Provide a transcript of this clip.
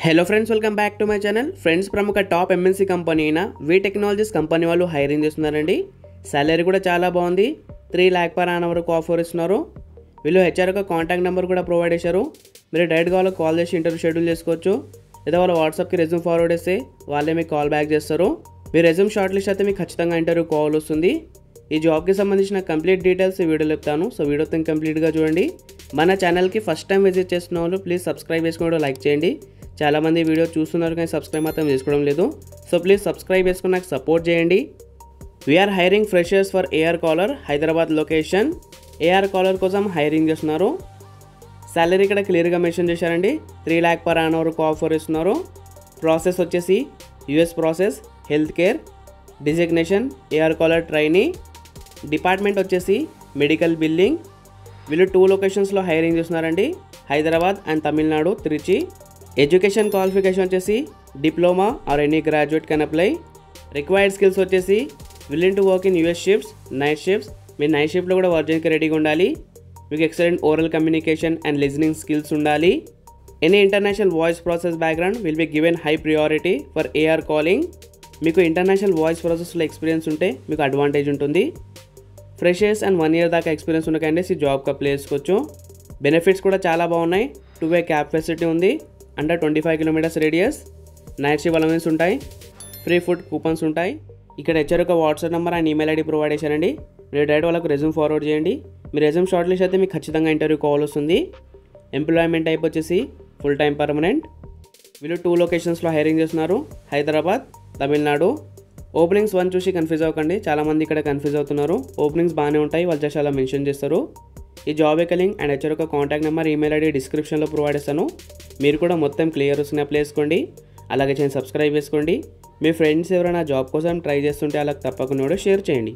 Hello friends, welcome back to my channel. Friends, ప్రముఖ top MNC company అయిన వి technologies company వాళ్ళు hiring చేస్తున్నారండి. Salary కూడా చాలా బాగుంది. 3 lakh per annum వరకు ఆఫర్ ఇస్తున్నారు. వీళ్ళు హెచ్ఆర్ యొక్క కాంటాక్ట్ నెంబర్ కూడా ప్రొవైడ్ చేశారు. మీరు డైరెక్ట్గా వాళ్ళకి కాల్ చేసి ఇంటర్వ్యూ షెడ్యూల్ చేసుకోవచ్చు. లేదా వాళ్ళ వాట్సాప్కి రెజ్యూమ్ ఫార్వర్డ్ చేస్తే వాళ్ళే మీకు కాల్ బ్యాక్ చేస్తారు. మీ రెజ్యూమ్ షార్ట్ లిస్ట్ అయితే మీకు ఖచ్చితంగా ఇంటర్వ్యూ కాల్ వస్తుంది. ఈ జాబ్కి సంబంధించిన కంప్లీట్ డీటెయిల్స్ ఈ వీడియోలో చెప్తాను. సో వీడియోతో కంప్లీట్గా చూడండి. మన ఛానల్కి ఫస్ట్ టైం విజిట్ చేస్తున్న వాళ్ళు ప్లీజ్ సబ్స్క్రైబ్ చేసుకుని లైక్ చేయండి. చాలామంది వీడియో చూస్తున్నారు కానీ సబ్స్క్రైబ్ మాత్రం చేసుకోవడం లేదు. సో ప్లీజ్ సబ్స్క్రైబ్ చేసుకుని నాకు సపోర్ట్ చేయండి. We're hiring freshers for AR caller, Hyderabad location. AR caller కోసం హైరింగ్ చేస్తున్నారు. సాలరీ ఇక్కడ క్లియర్గా మెన్షన్ చేశారండి. 3 lakh per annum వరకు ఆఫర్ ఇస్తున్నారు. ప్రాసెస్ వచ్చేసి US process, health care, designation, AR caller trainee. Department వచ్చేసి మెడికల్ బిల్లింగ్. వీళ్ళు 2 లొకేషన్స్లో హైరింగ్ చేస్తున్నారండి, Hyderabad and Tamil Nadu, Trichy. Education qualification వచ్చేసి diploma or any graduate can apply. Required skills వచ్చేసి willing to work in US shifts, night shifts. మీరు night షిఫ్ట్లో కూడా work చేయడానికి రెడీగా ఉండాలి. మీకు excellent oral communication and listening skills ఉండాలి. Any international voice process background will be given high priority for AR calling. మీకు ఇంటర్నేషనల్ వాయిస్ ప్రాసెస్లో ఎక్స్పీరియన్స్ ఉంటే మీకు అడ్వాంటేజ్ ఉంటుంది. ఫ్రెషర్స్ అండ్ 1 year దాకా ఎక్స్పీరియన్స్ ఉన్న క్యాండిడేట్స్ ఈ జాబ్కి అప్లై చేసుకోవచ్చు. బెనిఫిట్స్ కూడా చాలా బాగున్నాయి. 2-way క్యాబ్ ఫెసిలిటీ ఉంది. Under 25 kilometers radius. Night shift allowance ఉంటాయి. ఫ్రీ ఫుడ్ కూపన్స్ ఉంటాయి. ఇక్కడ హెచ్ఆర్ యొక్క WhatsApp number and email ID provide చేశారండి. మీరు డైరెక్ట్ వాళ్ళకు రెజ్యూమ్ ఫార్వర్డ్ చేయండి. మీ రెజ్యూమ్ షార్ట్ లిస్ట్ అయితే మీకు ఖచ్చితంగా ఇంటర్వ్యూ కాల్ వస్తుంది. ఎంప్లాయ్మెంట్ టైప్ వచ్చేసి ఫుల్ టైం పర్మనెంట్. వీళ్ళు 2 లొకేషన్స్లో హైరింగ్ చేస్తున్నారు, హైదరాబాద్, తమిళనాడు. ఓపెనింగ్స్ 1 చూసి కన్ఫ్యూజ్ అవ్వకండి. చాలామంది ఇక్కడ కన్ఫ్యూజ్ అవుతున్నారు. ఓపెనింగ్స్ బాగానే ఉంటాయి, వాళ్ళు జస్ట్ అలా మెన్షన్ చేస్తారు. ఈ జాబ్ యొక్క లింక్ అండ్ హెచ్ఆర్ యొక్క కాంటాక్ట్ నెంబర్, ఈమెయిల్ ఐడి డిస్క్రిప్షన్లో ప్రొవైడ్ చేస్తాను. మీరు కూడా మొత్తం క్లియర్ వస్తున్న అప్లై చేసుకోండి. అలాగే సబ్స్క్రైబ్ చేసుకోండి. మీ ఫ్రెండ్స్ ఎవరైనా జాబ్ కోసం ట్రై చేస్తుంటే వాళ్ళకి తప్పకుండా షేర్ చేయండి.